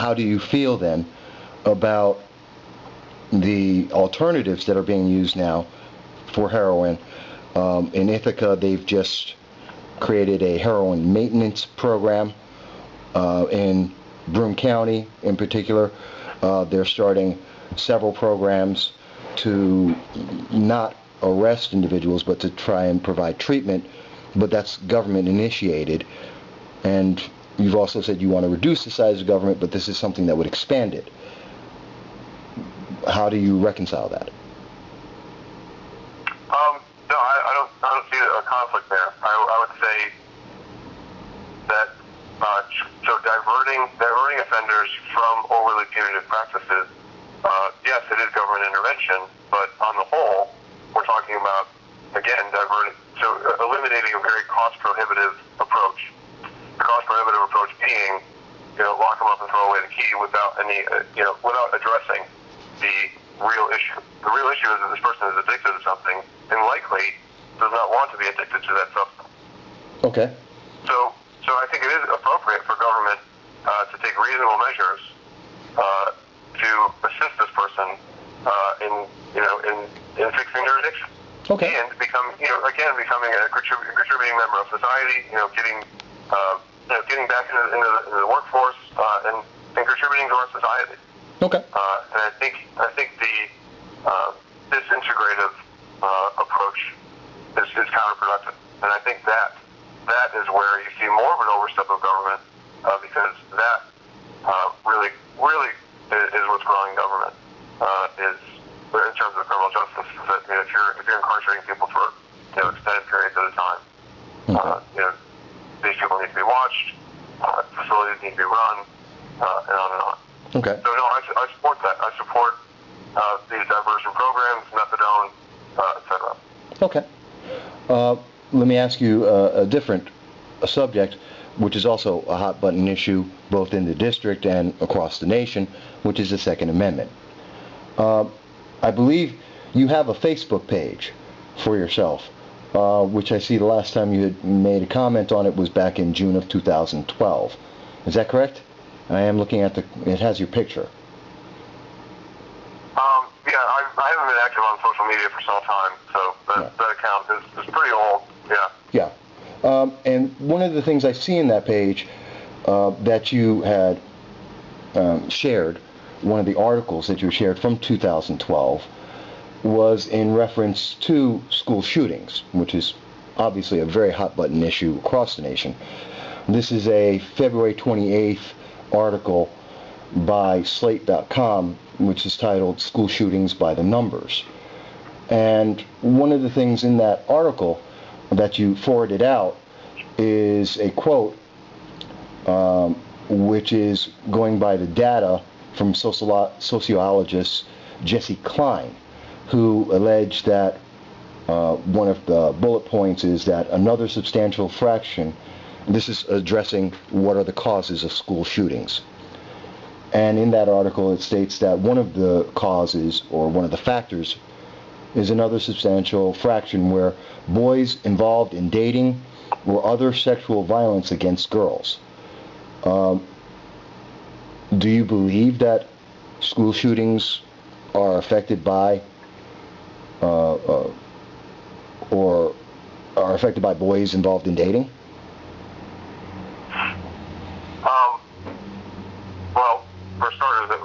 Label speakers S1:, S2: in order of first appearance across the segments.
S1: how do you feel then about the alternatives that are being used now for heroin? In Ithaca, they've just created a heroin maintenance program. In Broome County, in particular, they're starting several programs to not arrest individuals, but to try and provide treatment, but that's government initiated. And you've also said you want to reduce the size of government, but this is something that would expand it. How do you reconcile that?
S2: No, I don't see a conflict there. I would say that so diverting offenders from overly punitive practices, yes, it is government intervention, but on the whole, we're talking about, again, eliminating a very cost-prohibitive approach. The cost-prohibitive approach being, lock them up and throw away the key without any, without addressing the real issue. The real issue is that this person is addicted to something and likely does not want to be addicted to that substance.
S1: Okay.
S2: So I think it is appropriate for government to take reasonable measures to assist this person in fixing their addiction.
S1: Okay.
S2: And becoming a contributing member of society. Getting back into the workforce and contributing to our society.
S1: Okay.
S2: And I think the disintegrative approach is counterproductive, and I think that is where you see more of an overstep of government, because that really is what's growing government. Is in terms of criminal justice, that if you're incarcerating people for extended periods at a time, these people need to be watched, facilities need to be run, and on and on.
S1: Okay.
S2: So no, I support that. I support these diversion programs, methadone, etc.
S1: Okay. Let me ask you a different subject, which is also a hot button issue both in the district and across the nation, which is the Second Amendment. I believe you have a Facebook page for yourself, which I see the last time you had made a comment on it was back in June of 2012. Is that correct? I am looking at it has your picture.
S2: Yeah, I haven't been active on social media for some time, so that account is pretty old, yeah.
S1: Yeah. And one of the things I see in that page that you had shared, one of the articles that you shared from 2012, was in reference to school shootings, which is obviously a very hot button issue across the nation. This is a February 28th article by Slate.com, which is titled School Shootings by the Numbers. And one of the things in that article that you forwarded out is a quote which is going by the data from sociologist Jesse Klein, who alleged that one of the bullet points is that another substantial fraction, this is addressing what are the causes of school shootings. And in that article it states that one of the causes, or one of the factors, is another substantial fraction where boys involved in dating or other sexual violence against girls. Do you believe that school shootings are affected by or are affected by boys involved in dating?
S2: Well, for starters, it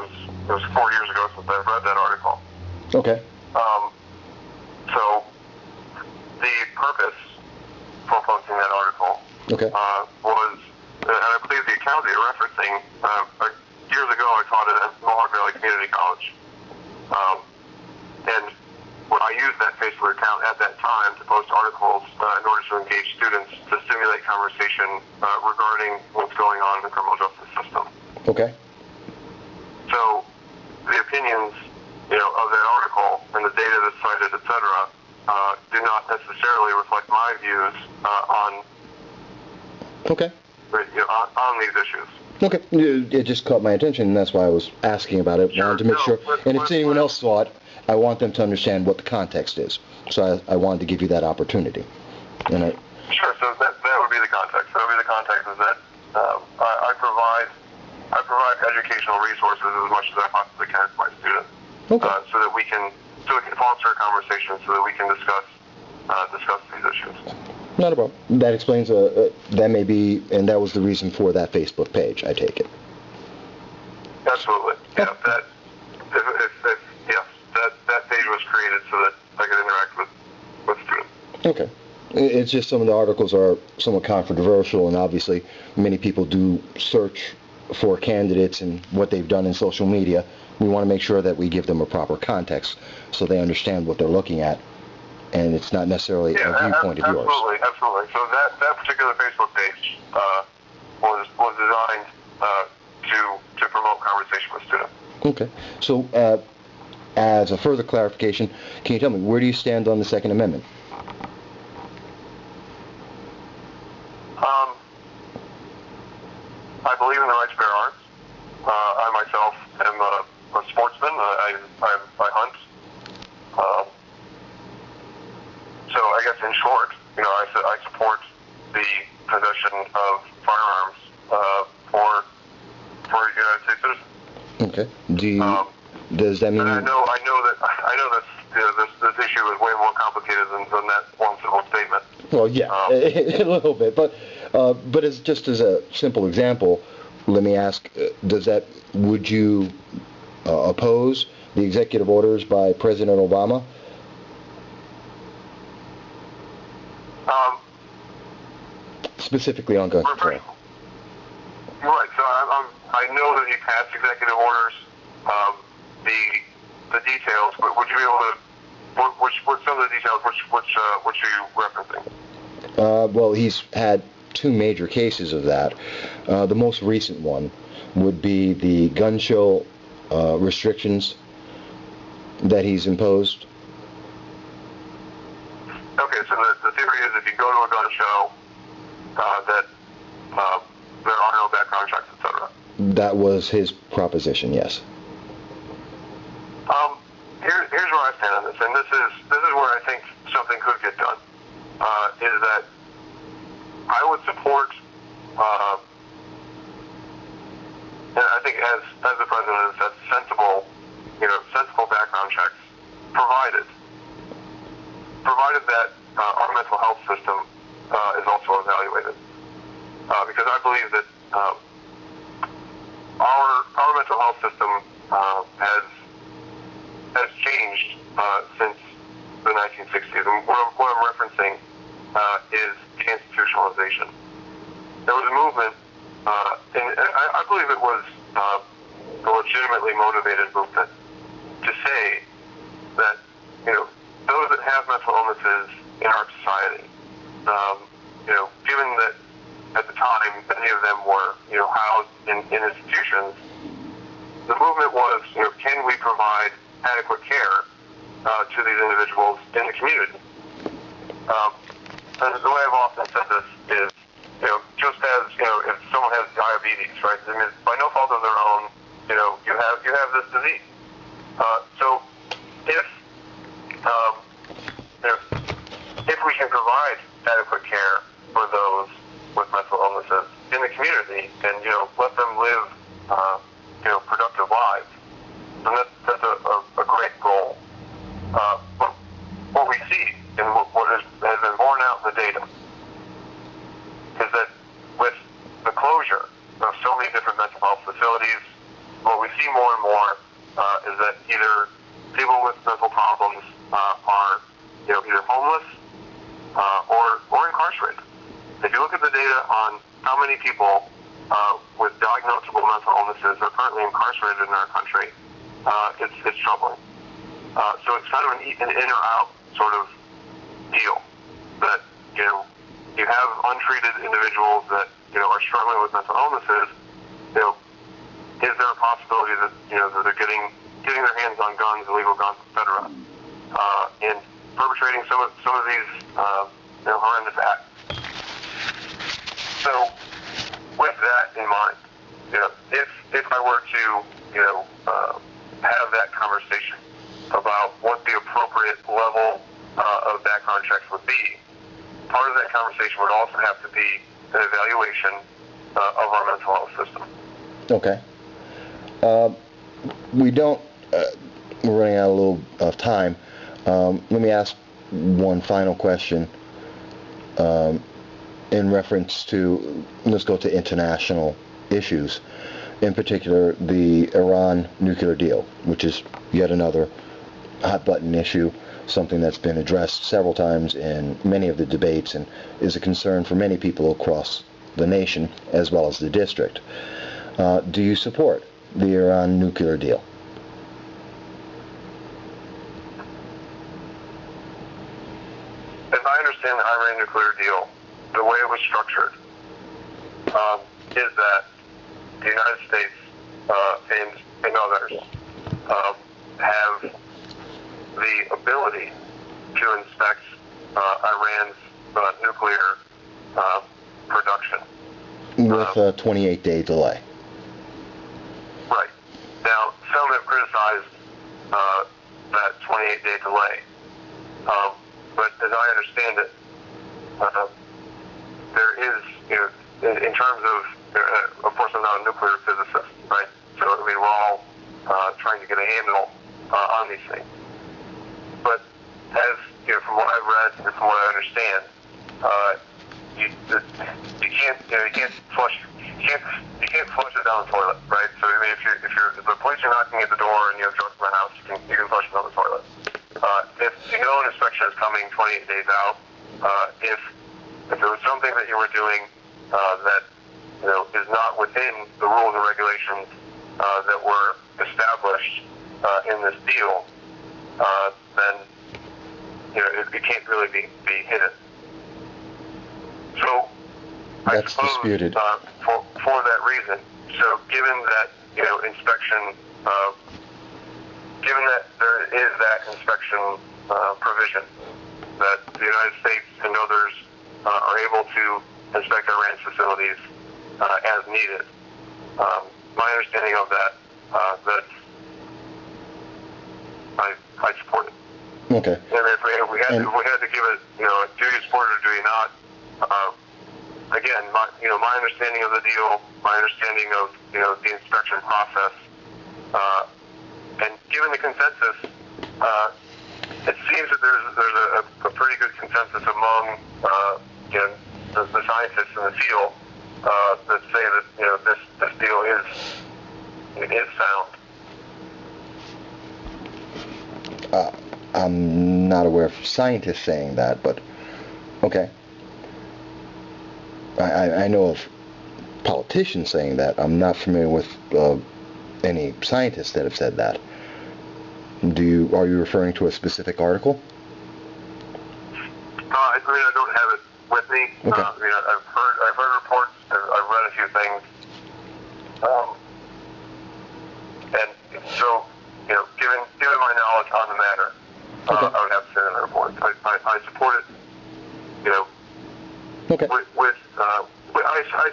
S2: was 4 years ago since I've read that article.
S1: Okay.
S2: So the purpose for posting that article was, and I believe the account that you're referencing, years ago I taught at Mohawk Valley Community College. And I used that Facebook account at that time to post articles in order to engage students to stimulate conversation regarding what's going on in the criminal justice system.
S1: Okay.
S2: So the opinions, of that article and the data that's cited, etc., do not necessarily reflect my views on these issues.
S1: Okay. It just caught my attention, and that's why I was asking about it.
S2: Sure.
S1: Wanted to make sure. And if anyone else saw it, I want them to understand what the context is. So I wanted to give you that opportunity. And
S2: Sure. So that would be the context. That would be the context is that I provide educational resources as much as I possibly can for my students,
S1: Okay.
S2: so that we can foster a conversation, so that we can discuss these issues.
S1: Not a problem. That explains, that may be, and that was the reason for that Facebook page, I take it.
S2: Absolutely. Yeah, that page was created so that I could interact with students.
S1: Okay. It's just some of the articles are somewhat controversial, and obviously many people do search for candidates and what they've done in social media. We want to make sure that we give them a proper context so they understand what they're looking at, and it's not necessarily a viewpoint of yours.
S2: Absolutely. So that particular Facebook page was designed to promote conversation with students.
S1: Okay. So as a further clarification, can you tell me, where do you stand on the Second Amendment?
S2: I believe in the right to bear arms. I myself am a sportsman. I hunt. So I guess in short, I support the possession of firearms for United States citizens.
S1: Okay. Does that mean?
S2: And I know this issue is way more complicated than that one simple statement.
S1: Well, yeah, a little bit, but as just as a simple example, let me ask: would you oppose the executive orders by President Obama? Specifically on gun control.
S2: Right. So I know that he passed executive orders. The details. Would you be able to? What some of the details? Which are you referencing?
S1: Well, he's had two major cases of that. The most recent one would be the gun show restrictions that he's imposed.
S2: Okay, so the theory is if you go to a gun show, that there are no background checks, etc.
S1: That was his proposition, yes.
S2: Here's where I stand on this, and this is where I think something could get done. Is that I would support, and I think as the president has said, sensible background checks, provided that our mental health system is also evaluated, because I believe that our mental health system has changed since the 1960s, and what I'm referencing is deinstitutionalization. There was a movement, and I believe it was a legitimately motivated movement, to say that those that have mental illnesses in our society, given that at the time many of them were housed in institutions, the movement was can we provide adequate care to these individuals in the community? And the way I've often said this is, just as if someone has diabetes, right? I mean, by no fault of their own, you have this disease. So if we can provide adequate care for those with mental illnesses in the community, and let them live productive lives, then that's a great goal. But what we see and what has been borne out in the data is that with the closure of so many different mental health facilities, what we see more and more is that either people with mental problems are either homeless or incarcerated. If you look at the data on how many people with diagnosable mental illnesses are currently incarcerated in our country, it's troubling. So it's kind of an in or out sort of deal that you have untreated individuals that are struggling with mental illnesses. Is there a possibility that that they're getting their hands on guns, illegal guns, etc., and perpetrating some of these horrendous acts? So with that in mind, if I were to have that conversation about what the appropriate level of background checks would be, part of that conversation would also have to be an evaluation of our mental health system.
S1: Okay. We don't, we're running out a little of time. Let me ask one final question in reference to, let's go to international issues, in particular the Iran nuclear deal, which is yet another hot button issue, something that's been addressed several times in many of the debates and is a concern for many people across the nation as well as the district. Do you support the Iran nuclear deal?
S2: As I understand the Iran nuclear deal, the way it was structured is that the United States and others have the ability to inspect Iran's nuclear production.
S1: With a 28-day delay.
S2: Right. Now, some have criticized that 28-day delay. But as I understand it, there is, in terms of course I'm not a nuclear physicist, right? So, I mean, we're all trying to get a handle on these things. But as, from what I've read and from what I understand, you can't flush it down the toilet, right? So, I mean, if the police are knocking at the door and you have drugs in the house, you can flush it down the toilet. If you know an inspection is coming 28 days out, if there was something that you were doing that is not within the rules and regulations that were established in this deal, then it can't really be hidden. So I
S1: That's
S2: suppose
S1: disputed.
S2: For that reason, so given that inspection. Given that there is that inspection provision, that the United States and others are able to inspect Iran's facilities as needed, my understanding of that, that I support it.
S1: Okay.
S2: And if we had to give it, do you support it or do you not? Again, my understanding of the deal, my understanding of the inspection process. And given the consensus, it seems that there's a pretty good consensus among the scientists in the field that say that this deal is sound.
S1: I'm not aware of scientists saying that, but okay. I know of politicians saying that. I'm not familiar with any scientists that have said that. Are you referring to a specific article?
S2: I mean, I don't have it with me.
S1: Okay.
S2: I mean, I've heard reports. I've read a few things. And so, given my knowledge on the matter,
S1: okay.
S2: I would have to say in the report. I support it.
S1: Okay.
S2: I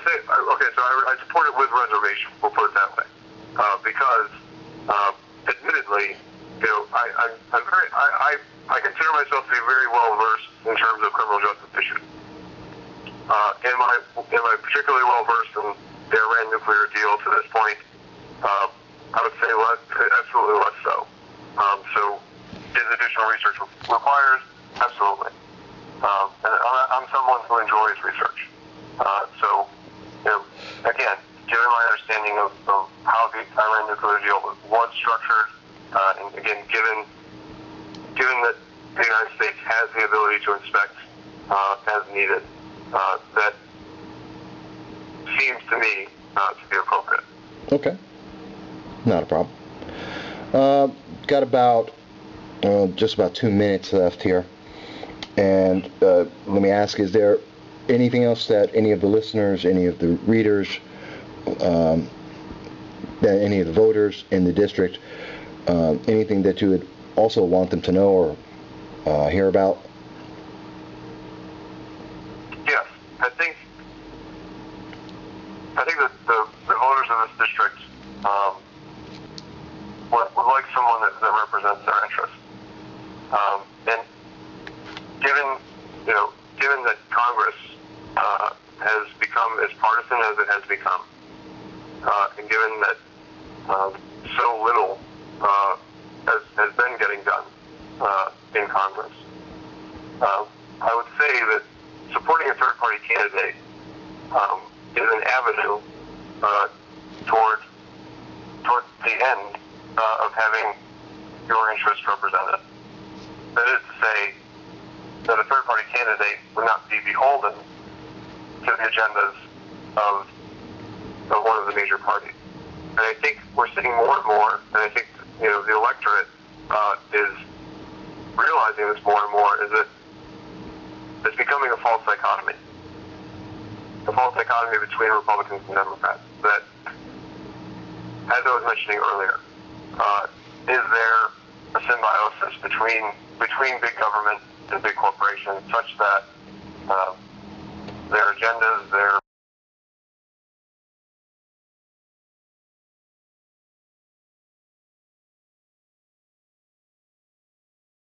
S2: say okay. So I support it with reservation. We'll put it that way, because admittedly, I consider myself to be very well versed in terms of criminal justice issues. Am I particularly well versed in the Iran nuclear deal to this point? I would say absolutely less so. So, is additional research required? Absolutely. And I'm someone who enjoys research. So, again, given my understanding of how the Iran nuclear deal was structured, and again, given that the United States has the ability to inspect as needed, that seems to me to be appropriate.
S1: Okay. Not a problem. Got about just about 2 minutes left here. And let me ask, is there anything else that any of the listeners, any of the readers, any of the voters in the district, anything that you would also want them to know or hear about?
S2: Yes, I think that the voters of this district would like someone that represents their interests. And given that Congress has become as partisan as it has become, and given that so little has been getting done in Congress. I would say that supporting a third-party candidate is an avenue toward the end of having your interests represented. That is to say that a third-party candidate would not be beholden to the agendas of one of the major parties. And I think we're seeing more and more, and I think the electorate is realizing this more and more, is that it's becoming a false dichotomy. A false dichotomy between Republicans and Democrats. That, as I was mentioning earlier, is there a symbiosis between big government and big corporations such that their agendas, their